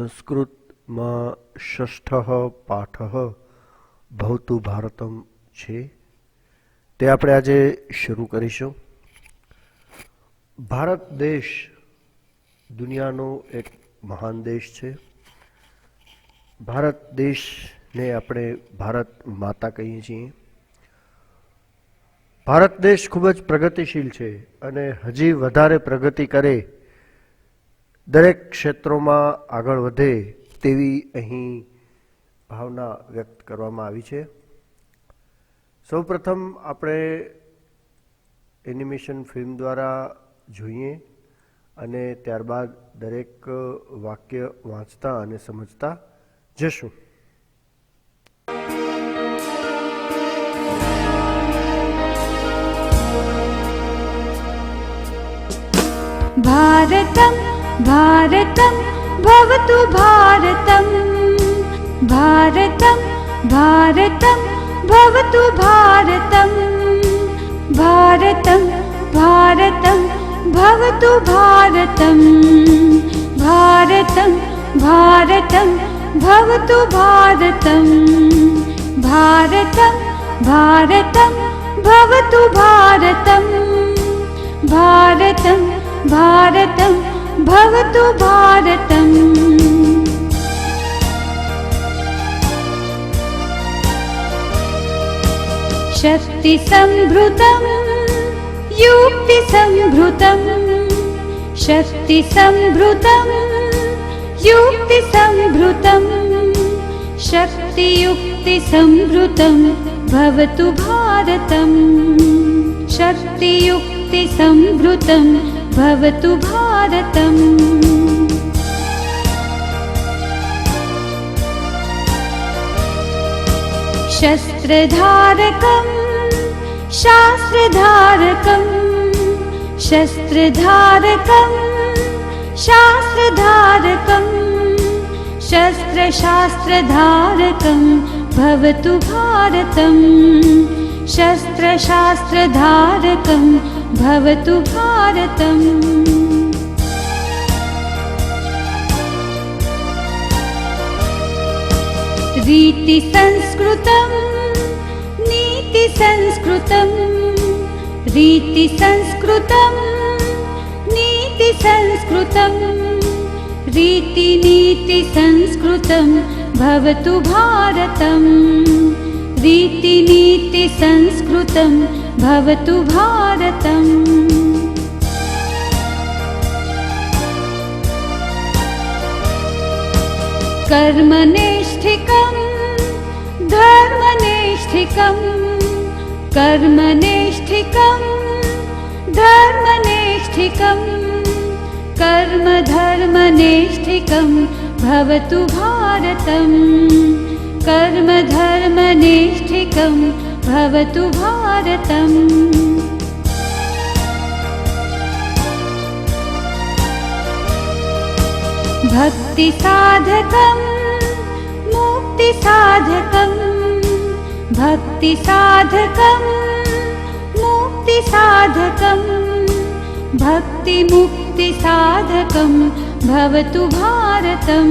संस्कृत में षष्ठ पाठ भवतु भारतम छे ते आपणे आजे शुरू करीशुं। भारत देश दुनियानो एक महान देश छे। भारत देश ने आपणे भारत माता कहीए छीए। भारत देश खूब ज प्रगतिशील छे अने हजी वधारे प्रगति करे, दरेक क्षेत्रों में आगळ वधे तेवी अहीं भावना व्यक्त करवामां आवी छे। सौ प्रथम आपणे एनिमेशन फिल्म द्वारा जोईए अने त्यारबाद दरेक वाक्य वांचता अने समझता जशुं। भारतं भारतं भवतु भारतं, भारतं भारतं भवतु भारतं, भारतं भारतं भवतु भारतं, भारतं भारतं भवतु भारतं, भारतं भारतं भवतु भारतं, भारतं भारतं भवतु भारतं। शक्ति संभृतं युक्ति संभृतं, शक्ति संभृतं युक्ति संभृतं, शक्ति युक्ति संभृतं भवतु भारतं, शक्ति युक्ति संभृतं भवतु भारतं। शस्त्रधारकं शास्त्रधारकं, शस्त्रधारकं शास्त्रधारकं, शस्त्रशास्त्रधारकं भवतु भारतं, शस्त्रशास्त्रधारकं भवतु भारतं। रीति संस्कृतं नीति संस्कृतं, रीति संस्कृतं नीति संस्कृतं, रीति नीति संस्कृतं भवतु भारतं, रीति नीति संस्कृतं भवतु भारतं। कर्मनिष्ठिकं धर्मनिष्ठिकं, कर्मनिष्ठिकं धर्मनिष्ठिकं, कर्म धर्मनिष्ठिकं भवतु भारतं, कर्म धर्मनिष्ठिकं भवतु भारतं। भक्ति साधकं मुक्ति साधकं, भक्ति साधकं मुक्ति साधकं, भक्ति मुक्ति साधकं भवतु भारतं,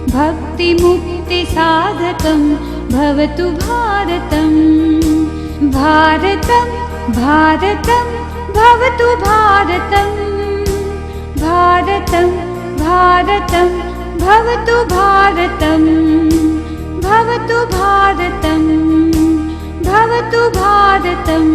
भक्ति मुक्ति साधकं भवतु भारतं। भारतं भारतं भवतु भारतं, भारतं भारतं भवतु भारतं, भवतु भारतं, भवतु भारतं।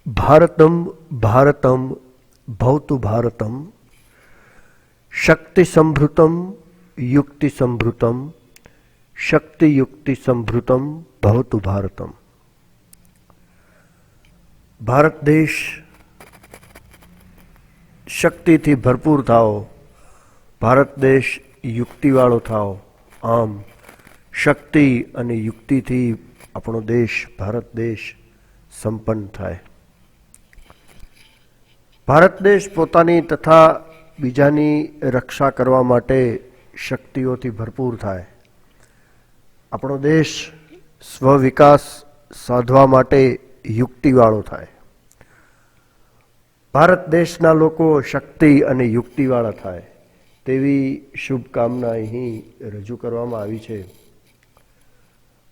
भारतं भारतं भवतु भारतं, शक्ति संभृतं युक्ति संभृतं, शक्ति युक्ति संभृतं भवतु भारतम। भारत देश शक्ति थी भरपूर थाओ, भारत देश युक्ति वाळो थाओ। आम शक्ति अने युक्ति थी आपणो देश भारत देश संपन्न थाय। भारत देश पोतानी तथा बीजानी रक्षा करवा माटे શક્તિઓથી ભરપૂર થાય, આપણો દેશ સ્વવિકાસ સાધવા માટે યુક્તિવાળો થાય, ભારત દેશના લોકો શક્તિ અને યુક્તિવાળા થાય તેવી શુભકામના અહીં રજૂ કરવામાં આવી છે.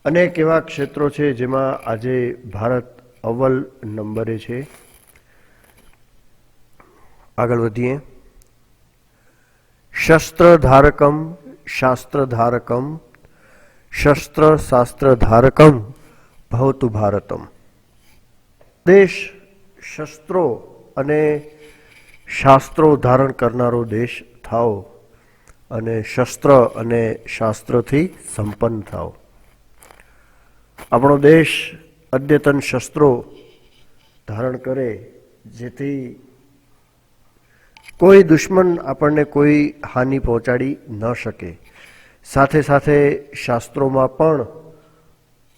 અનેક એવા ક્ષેત્રો છે જેમાં આજે ભારત અવ્વલ નંબરે છે. આગળ વધીએ. શસ્ત્ર ધારકમ શાસ્ત્ર ધારકમ શસ્ત્ર શાસ્ત્ર ધારકમ ભવતુ ભારતમ. દેશ શસ્ત્રો અને શાસ્ત્રો ધારણ કરનારો દેશ થાઓ અને શસ્ત્ર અને શાસ્ત્રથી સંપન્ન થાઓ. આપણો દેશ અદ્યતન શસ્ત્રો ધારણ કરે જેથી કોઈ દુશ્મન આપણને કોઈ હાનિ પહોંચાડી ન શકે. સાથે સાથે શાસ્ત્રોમાં પણ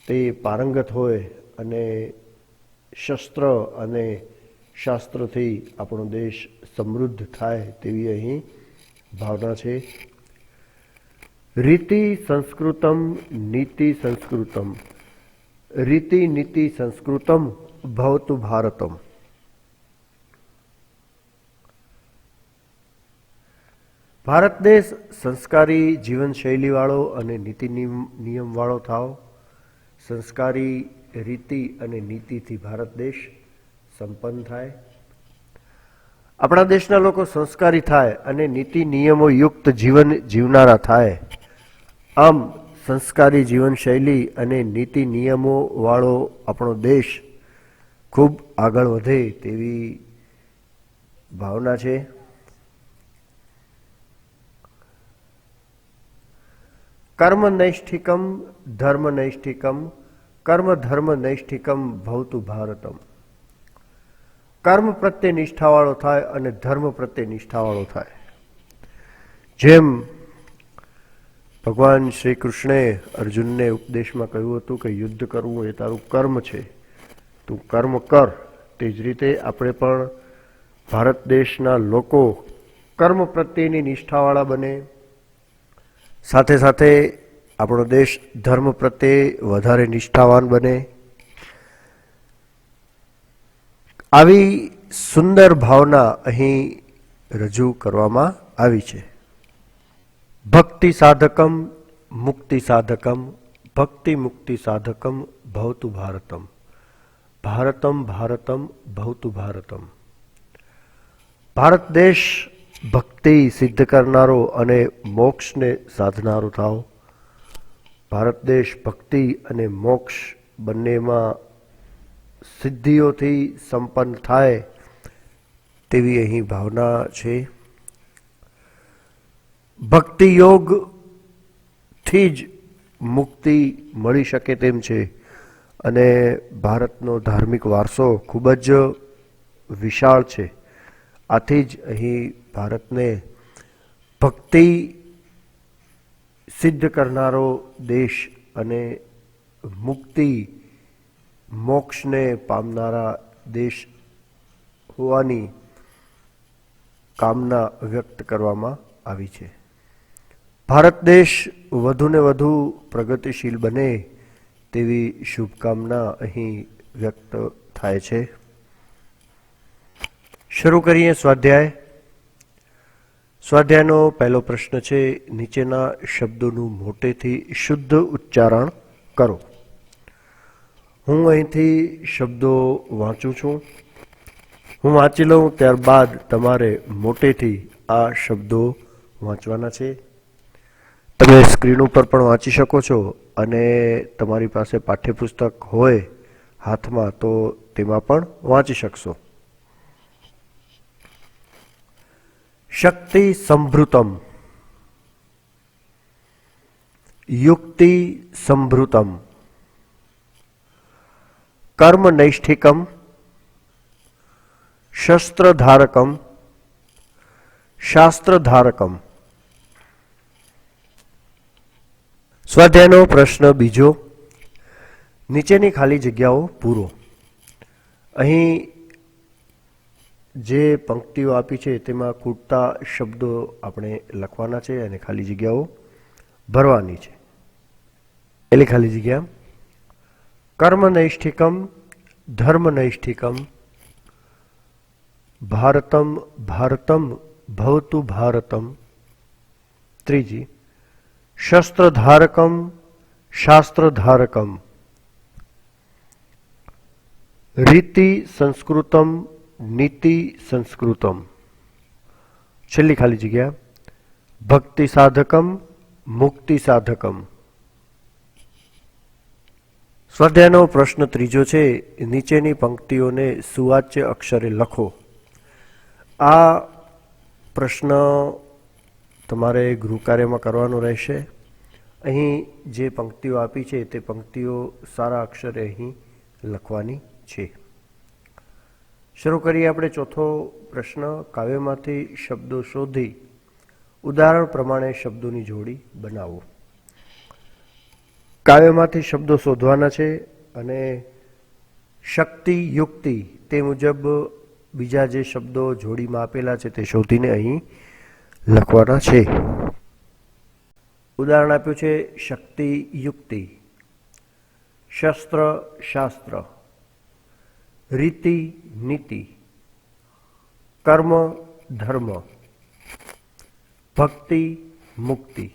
તે પારંગત હોય અને શસ્ત્ર અને શાસ્ત્રથી આપણો દેશ સમૃદ્ધ થાય તેવી અહીં ભાવના છે. રીતિ સંસ્કૃતમ નીતિ સંસ્કૃતમ રીતિ નીતિ સંસ્કૃતમ ભવતુ ભારતમ. ભારત દેશ સંસ્કારી જીવનશૈલીવાળો અને નીતિ નિયમવાળો થાવ. સંસ્કારી રીતિ અને નીતિથી ભારત દેશ સંપન્ન થાય. આપણા દેશના લોકો સંસ્કારી થાય અને નીતિ નિયમો યુક્ત જીવન જીવનારા થાય. આમ સંસ્કારી જીવનશૈલી અને નીતિ નિયમો વાળો આપણો દેશ ખૂબ આગળ વધે તેવી ભાવના છે. કર્મ નૈષ્ઠિકમ ધર્મ નૈષ્ઠિકમ કર્મ ધર્મ નૈષ્ઠિકમ ભવતુ ભારતમ. કર્મ પ્રત્યે નિષ્ઠાવાળો થાય અને ધર્મ પ્રત્યે નિષ્ઠાવાળો થાય. જેમ ભગવાન શ્રી કૃષ્ણે અર્જુનને ઉપદેશમાં કહ્યું હતું કે યુદ્ધ કરવું એ તારું કર્મ છે, તું કર્મ કર. તે જ રીતે આપણે પણ ભારત દેશના લોકો કર્મ પ્રત્યેની નિષ્ઠાવાળા બને, સાથે સાથે આપણો દેશ ધર્મ પ્રત્યે વધારે નિષ્ઠાવાન બને. આવી સુંદર ભાવના અહીં રજૂ કરવામાં આવી છે. ભક્તિ સાધકમ મુક્તિ સાધકમ ભક્તિ મુક્તિ સાધકમ ભવતુ ભારતમ. ભારતમ ભારતમ ભવતુ ભારતમ. ભારત દેશ ભક્તિ સિદ્ધ કરનારો અને મોક્ષને સાધનારો થાવ. ભારત દેશ ભક્તિ અને મોક્ષ બંનેમાં સિદ્ધિઓથી સંપન્ન થાય તેવી અહીં ભાવના છે. ભક્તિ યોગથી જ મુક્તિ મળી શકે તેમ છે અને ભારતનો ધાર્મિક વારસો ખૂબ જ વિશાળ છે. આથી જ અહીં ભારતને ભક્તિ સિદ્ધ કરનારો દેશ અને મુક્તિ મોક્ષને પામનારા દેશ હોવાની કામના વ્યક્ત કરવામાં આવી છે. ભારત દેશ વધુને વધુ પ્રગતિશીલ બને તેવી શુભકામના અહીં વ્યક્ત થાય છે. શરૂ કરીએ સ્વાધ્યાય. સ્વાધ્યાયનો પહેલો પ્રશ્ન છે, નીચેના શબ્દોનું મોટેથી શુદ્ધ ઉચ્ચારણ કરો. હું અહીંથી શબ્દો વાંચું છું. હું વાંચી લઉં ત્યારબાદ તમારે મોટેથી આ શબ્દો વાંચવાના છે. તમે સ્ક્રીન ઉપર પણ વાંચી શકો છો અને તમારી પાસે પાઠ્યપુસ્તક હોય હાથમાં તો તેમાં પણ વાંચી શકશો. શક્તિ સંભૃતમ યુક્તિ સંભૃતમ કર્મ નૈષ્ઠિકમ શસ્ત્રધારકમ શાસ્ત્રધારકમ. સ્વાધ્યાયનો પ્રશ્ન બીજો, નીચેની ખાલી જગ્યાઓ પૂરો. અહીં જે પંક્તિઓ આપી છે તેમાં ખૂટતા શબ્દો આપણે લખવાના છે અને ખાલી જગ્યાઓ ભરવાની છે. એટલે ખાલી જગ્યા: કર્મ નૈષ્ઠિકમ ધર્મ નૈષ્ઠિકમ ભારતમ ભારતમ ભવતુ ભારતમ. ત્રીજી: શસ્ત્રધારકમ શાસ્ત્રધારકમ રીતિ સંસ્કૃતમ નીતિ સંસ્કૃતમ. છેલ્લી ખાલી જગ્યા: ભક્તિ સાધકમ મુક્તિ સાધકમ. સ્વાધ્યાયનો પ્રશ્ન ત્રીજો છે, નીચેની પંક્તિઓને સુવાચ્ય અક્ષરે લખો. આ પ્રશ્ન તમારે ગૃહકાર્યમાં કરવાનો રહેશે. અહીં જે પંક્તિઓ આપી છે તે પંક્તિઓ સારા અક્ષરે અહીં લખવાની છે. શરૂ કરીએ આપણે ચોથો પ્રશ્ન. કાવ્યમાંથી શબ્દો શોધી ઉદાહરણ પ્રમાણે શબ્દોની જોડી બનાવો. કાવ્યમાંથી શબ્દો શોધવાના છે અને શક્તિ યુક્તિ તે મુજબ બીજા જે શબ્દો જોડીમાં આપેલા છે તે શોધીને અહીં લખવાના છે. ઉદાહરણ આપ્યું છે શક્તિ યુક્તિ, શસ્ત્ર શાસ્ત્ર, રીતિ નીતિ, કર્મ ધર્મ, ભક્તિ મુક્તિ.